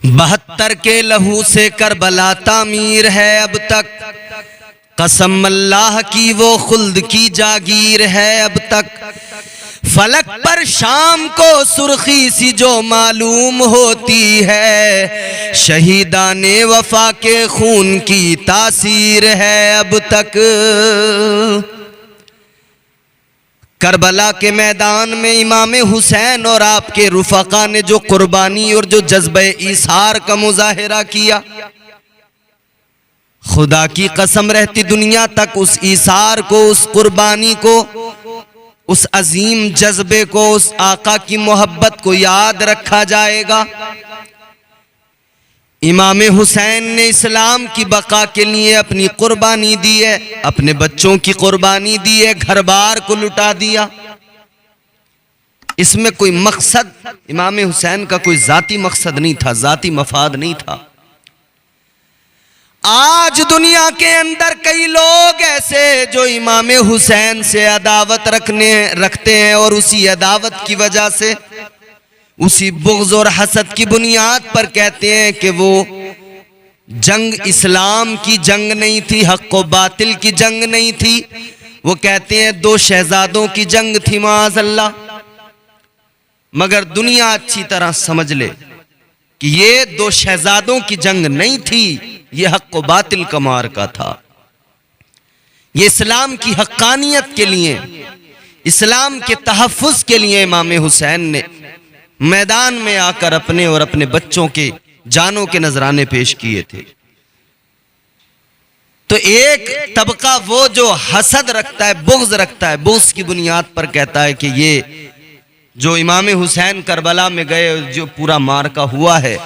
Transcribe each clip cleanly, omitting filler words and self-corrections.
72 के लहू से करबला तामीर है अब तक, कसम अल्लाह की वो खुल्द की जागीर है अब तक। फलक पर शाम को सुर्खी सी जो मालूम होती है, शहीदाने वफा के खून की तासीर है अब तक। करबला के मैदान में इमाम हुसैन और आपके रुफका ने जो कुर्बानी और जो जज्बे ईसार का मुजाहिरा किया, खुदा की कसम रहती दुनिया तक उस ईसार को, उस कुर्बानी को, उस अजीम जज्बे को, उस आका की मोहब्बत को याद रखा जाएगा। इमाम हुसैन ने इस्लाम की बका के लिए अपनी कुर्बानी दी है, अपने बच्चों की कुर्बानी दी है, घर बार को लुटा दिया। इसमें कोई मकसद, इमाम हुसैन का कोई जाती मकसद नहीं था, जाती मफाद नहीं था। आज दुनिया के अंदर कई लोग ऐसे जो इमाम हुसैन से अदावत रखते हैं और उसी अदावत की वजह से, उसी बुग़्ज़ और हसद की बुनियाद पर कहते हैं कि वो जंग इस्लाम की जंग नहीं थी, हक़ व बातिल की जंग नहीं थी, वो कहते हैं दो शहजादों की जंग थी माज़अल्लाह। मगर दुनिया अच्छी तरह समझ ले कि ये दो शहजादों की जंग नहीं थी, ये हक़ व बातिल का मार्का था। ये इस्लाम की हक्कानियत के लिए, इस्लाम के तहफ़्फ़ुज़ के लिए इमाम हुसैन ने मैदान में आकर अपने और अपने बच्चों के जानों के नजराने पेश किए थे। तो एक तबका वो जो हसद रखता है, बुग़्ज़ रखता है, बुग़्ज़ की बुनियाद पर कहता है कि ये जो इमाम हुसैन करबला में गए, जो पूरा मार्का हुआ है,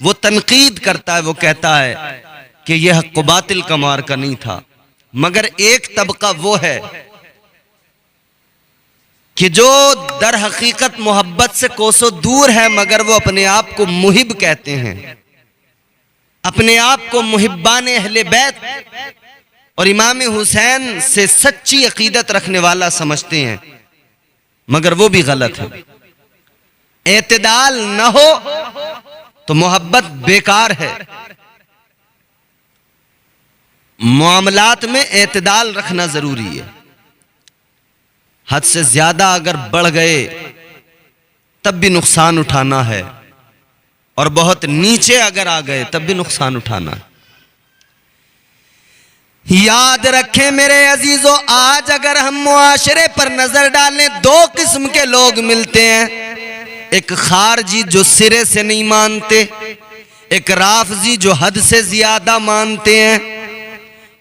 वो तनकीद करता है, वो कहता है कि यह हक़ व बातिल का मार्का नहीं था। मगर एक तबका वो है कि जो दर हकीकत मोहब्बत से कोसों दूर है, मगर वो अपने आप को मुहिब कहते हैं, अपने आप को मुहिब्बान अहले बैत और इमाम हुसैन से सच्ची अकीदत रखने वाला समझते हैं, मगर वो भी गलत है। एतदाल न हो तो मोहब्बत बेकार है। मामलात में एतदाल रखना जरूरी है। हद से ज्यादा अगर बढ़ गए तब भी नुकसान उठाना है, और बहुत नीचे अगर आ गए तब भी नुकसान उठाना है। याद रखें मेरे अजीजों, आज अगर हम मुआशरे पर नजर डालें, दो किस्म के लोग मिलते हैं। एक खारजी जो सिरे से नहीं मानते, एक राफजी जो हद से ज्यादा मानते हैं।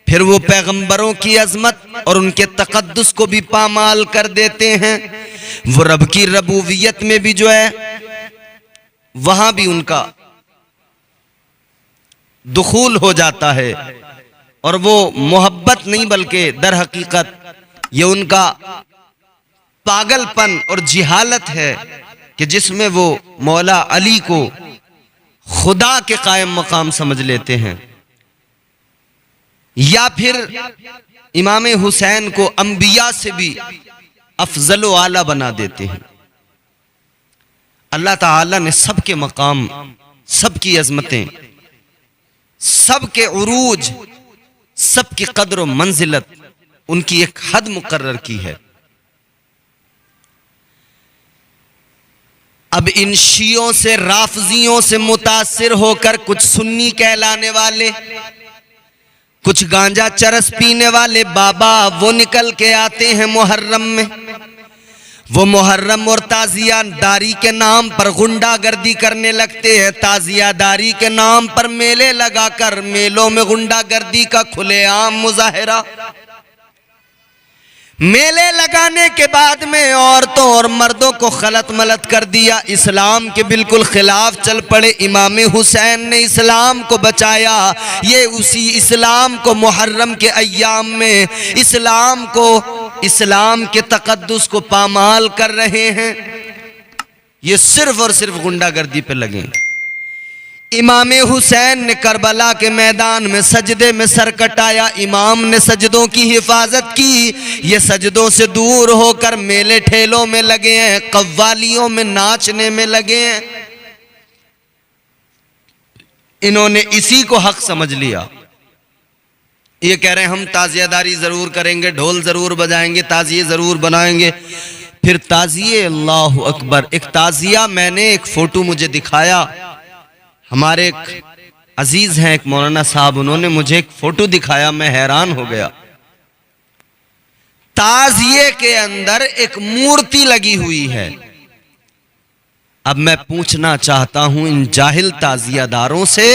फिर वो पैगंबरों की अजमत और उनके तकद्दुस को भी पामाल कर देते हैं। वो रब की रबूवियत में भी जो है वहां भी उनका दुखूल हो जाता है, और वो मोहब्बत नहीं बल्कि दर हकीकत ये उनका पागलपन और जिहालत है कि जिसमें वो मौला अली को खुदा के कायम मकाम समझ लेते हैं, या फिर इमाम हुसैन को अंबिया से भी अफजल व आला बना देते हैं। अल्लाह ताला ने सबके मकाम, सबकी अजमतें, सबके उरूज, सबकी कद्र व मंजिलत, उनकी एक हद मुकर्रर की है। अब इन शियों से, राफजियों से मुतासिर होकर कुछ सुन्नी कहलाने वाले, कुछ गांजा चरस पीने वाले बाबा वो निकल के आते हैं मुहर्रम में। वो मुहर्रम और ताजियादारी के नाम पर गुंडागर्दी करने लगते हैं। ताजियादारी के नाम पर मेले लगाकर मेलों में गुंडागर्दी का खुलेआम मुजाहिरा। मेले लगाने के बाद में औरतों और मर्दों को खलत मलत कर दिया, इस्लाम के बिल्कुल खिलाफ चल पड़े। इमाम हुसैन ने इस्लाम को बचाया। ये उसी इस्लाम को मुहर्रम के अय्याम में इस्लाम को, इस्लाम के तकद्दुस को पामाल कर रहे हैं। ये सिर्फ और सिर्फ गुंडागर्दी पे लगे। इमाम हुसैन ने करबला के मैदान में सजदे में सर कटाया। इमाम ने सजदों की हिफाजत की। ये सजदों से दूर होकर मेले ठेलों में लगे हैं, कव्वालियों में नाचने में लगे हैं। इन्होंने इसी को हक समझ लिया। ये कह रहे हैं हम ताजियादारी जरूर करेंगे, ढोल जरूर बजाएंगे, ताजिए जरूर बनाएंगे। फिर ताजिए, अल्लाह अकबर, एक ताजिया, मैंने एक फोटो मुझे दिखाया, हमारे एक अजीज हैं एक मौलाना साहब, उन्होंने मुझे एक फोटो दिखाया, मैं हैरान हो गया। ताजिए के अंदर एक मूर्ति लगी हुई है। अब मैं पूछना चाहता हूं इन जाहिल ताजियादारों से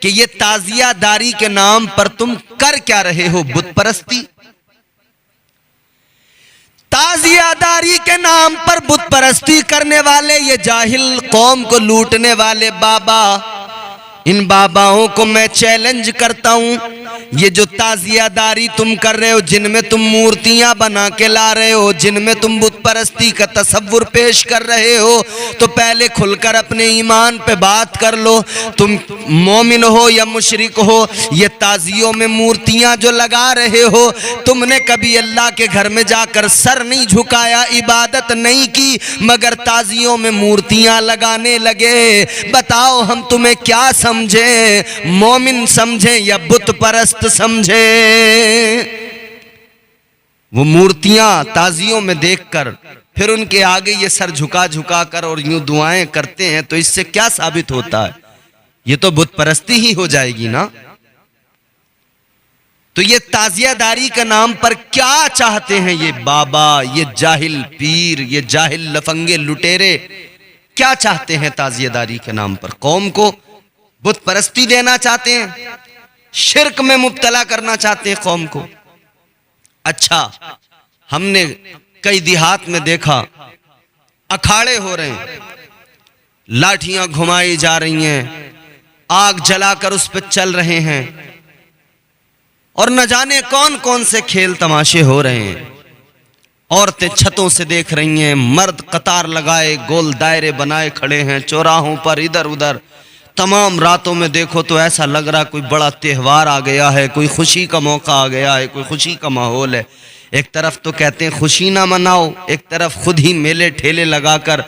कि ये ताजियादारी के नाम पर तुम कर क्या रहे हो? बुत परस्ती। ताजियादारी के नाम पर बुत परस्ती करने वाले ये जाहिल कौम को लूटने वाले बाबा, इन बाबाओं को मैं चैलेंज करता हूं। ये जो ताजियादारी तुम कर रहे हो, जिनमें तुम मूर्तियां बना के ला रहे हो, जिनमें तुम बुत परस्ती का तसव्वुर पेश कर रहे हो, तो पहले खुलकर अपने ईमान पे बात कर लो। तुम मोमिन हो या मुशरिक हो, ये ताजियों में मूर्तियां जो लगा रहे हो, तुमने कभी अल्लाह के घर में जाकर सर नहीं झुकाया, इबादत नहीं की, मगर ताजियों में मूर्तियां लगाने लगे। बताओ हम तुम्हें क्या समझे, मोमिन समझे या बुत परस्त समझे? वो मूर्तियां ताजियों में देखकर फिर उनके आगे ये सर झुका झुका कर और यूं दुआएं करते हैं, तो इससे क्या साबित होता है? ये तो बुत परस्ती ही हो जाएगी ना। तो ये ताजियादारी के नाम पर क्या चाहते हैं ये बाबा, ये जाहिल पीर, ये जाहिल लफंगे लुटेरे क्या चाहते हैं? ताजियादारी के नाम पर कौम को बुत परस्ती देना चाहते हैं, शिर्क में मुब्तला करना चाहते हैं कौम को। अच्छा, हमने कई देहात में देखा अखाड़े हो रहे हैं, लाठियां घुमाई जा रही हैं, आग जलाकर उस पर चल रहे हैं, और न जाने कौन कौन से खेल तमाशे हो रहे हैं। औरतें छतों से देख रही हैं, मर्द कतार लगाए गोल दायरे बनाए खड़े हैं चौराहों पर, इधर उधर। तमाम रातों में देखो तो ऐसा लग रहा कोई बड़ा त्योहार आ गया है, कोई खुशी का मौका आ गया है, कोई खुशी का माहौल है। एक तरफ तो कहते हैं खुशी ना मनाओ, एक तरफ खुद ही मेले ठेले लगाकर,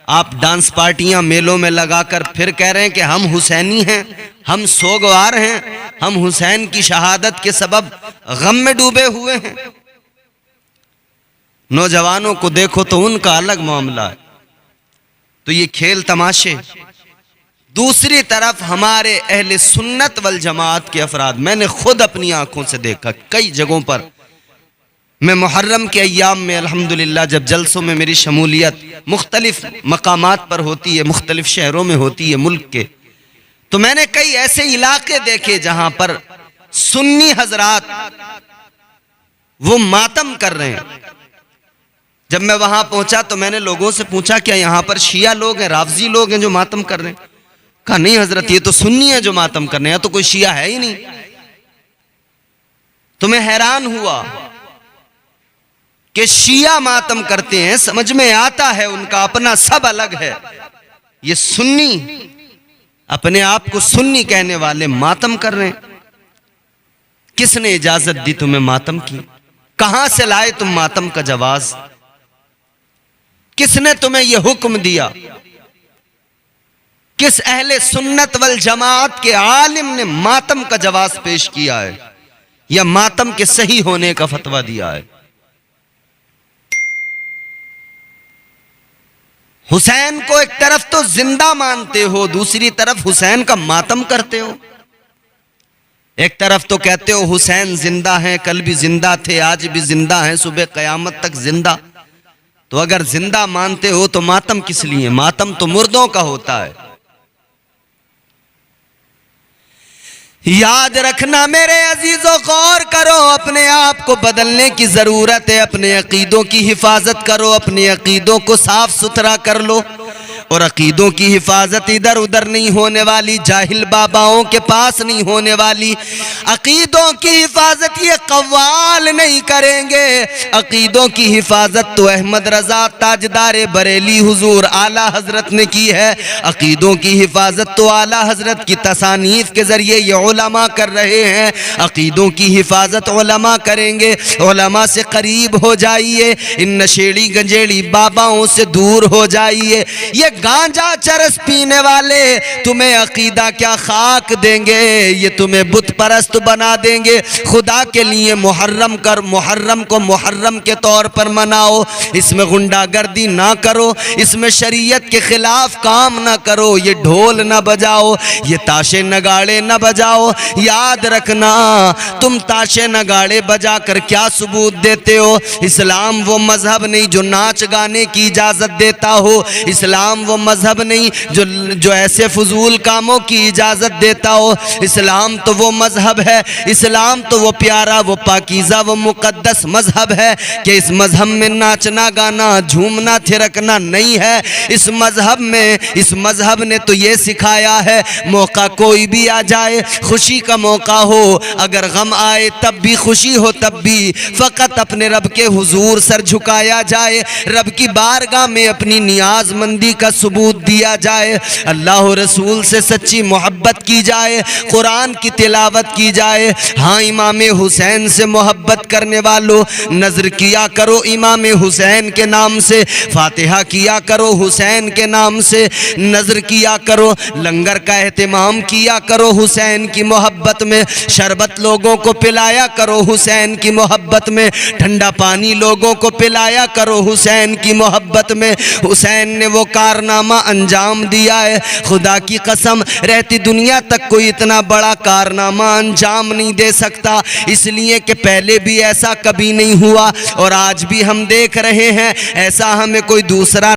आप डांस पार्टियां मेलों में लगाकर फिर कह रहे हैं कि हम हुसैनी हैं, हम सोगवार हैं, हम हुसैन की शहादत के सबब गम में डूबे हुए हैं। नौजवानों को देखो तो उनका अलग मामला है। तो ये खेल तमाशे। दूसरी तरफ हमारे अहले सुन्नत वल जमात के अफराद, मैंने खुद अपनी आंखों से देखा कई जगहों पर। मैं मुहर्रम के अय्याम में अल्हम्दुलिल्लाह जब जलसों में मेरी शमूलियत मुख्तलिफ मकामात पर होती है, मुख्तलिफ शहरों में होती है मुल्क के, तो मैंने कई ऐसे इलाके देखे जहां पर सुन्नी हजरात वो मातम कर रहे हैं। जब मैं वहां पहुंचा तो मैंने लोगों से पूछा क्या यहां पर शिया लोग हैं, राफजी लोग हैं जो मातम कर रहे हैं? कहा नहीं हजरत, ये तो सुन्नी है जो मातम करने हैं, तो कोई शिया है ही नहीं। तो मैं हैरान हुआ कि शिया मातम करते हैं, समझ में आता है उनका अपना सब अलग है। ये सुन्नी अपने आप को सुन्नी कहने वाले मातम कर रहे हैं। किसने इजाजत दी तुम्हें मातम की? कहां से लाए तुम मातम का जवाज? किसने तुम्हें यह हुक्म दिया? किस अहले सुन्नत वल जमात के आलिम ने मातम का जवाब पेश किया है या मातम के सही होने का फतवा दिया है? हुसैन को एक तरफ तो जिंदा मानते हो, दूसरी तरफ हुसैन का मातम करते हो। एक तरफ तो कहते हो हुसैन जिंदा हैं, कल भी जिंदा थे, आज भी जिंदा हैं, सुबह कयामत तक जिंदा। तो अगर जिंदा मानते हो तो मातम किस लिए? मातम तो मुर्दों का होता है। याद रखना मेरे अजीजों, गौर करो, अपने आप को बदलने की जरूरत है। अपने अकीदों की हिफाजत करो, अपने अकीदों को साफ सुथरा कर लो। और अकीदों की हिफाजत इधर उधर नहीं होने वाली, जाहिल बाबाओं के पास नहीं होने वाली। अकीदों की हिफाजत ये कव्वाल नहीं करेंगे। अकीदों की हिफाजत तो अहमद रजा ताजदार बरेली हुजूर आला हजरत ने की है। अकीदों की हिफाजत तो आला हजरत की तसानीफ के जरिए ये उलमा कर रहे हैं। अकीदों की हिफाजत उलमा करेंगे। उलमा से करीब हो जाइए, इन नशेड़ी गंजेड़ी बाबाओं से दूर हो जाइए। ये गांजा चरस पीने वाले तुम्हें अकीदा क्या खाक देंगे, ये तुम्हें बुत परस्त बना देंगे। खुदा के लिए मुहर्रम कर, मुहर्रम को मुहर्रम के तौर पर मनाओ, इसमें गुंडागर्दी ना करो, इसमें शरीयत के खिलाफ काम ना करो, ये ढोल ना बजाओ, ये ताशे नगाड़े ना बजाओ। याद रखना, तुम ताशे नगाड़े बजा कर क्या सबूत देते हो? इस्लाम वो मजहब नहीं जो नाच गाने की इजाज़त देता हो, इस्लाम वो मजहब नहीं जो ऐसे फजूल कामों की इजाज़त देता हो। इस्लाम तो वो मजहब है, इस्लाम तो वो प्यारा, वो पाकीज़ा, वो मुक़द्दस मजहब है कि इस मजहब में नाचना गाना झूमना थिरकना नहीं है। इस मजहब ने तो ये सिखाया है मौका कोई भी आ जाए, खुशी का मौका हो, अगर गम आए तब भी खुशी हो तब भी फ़कत अपने रब के हुजूर सर झुकाया जाए, रब की बारगाह में अपनी नियाज़मंदी का सबूत दिया जाए, अल्लाह रसूल से सच्ची मोहब्बत की जाए, कुरान की तिलावत की जाए। हाँ, इमाम हुसैन से मोहब्बत करने वालों, नज़र किया करो इमाम हुसैन के नाम से, फातिहा किया करो हुसैन के नाम से, नज़र किया करो, लंगर का एहतमाम किया करो हुसैन की मोहब्बत में, शरबत लोगों को पिलाया करो हुसैन की मोहब्बत में, ठंडा पानी लोगों को पिलाया करो हुसैन की मोहब्बत में। हुसैन ने वो कारनामा अंजाम दिया है, खुदा की कसम रहती दुनिया तक कोई इतना बड़ा कारनामा अंजाम नहीं दे सकता, इसलिए कि पहले भी ऐसा कभी नहीं हुआ और आज भी हम देख रहे हैं, ऐसा हमें कोई दूसरा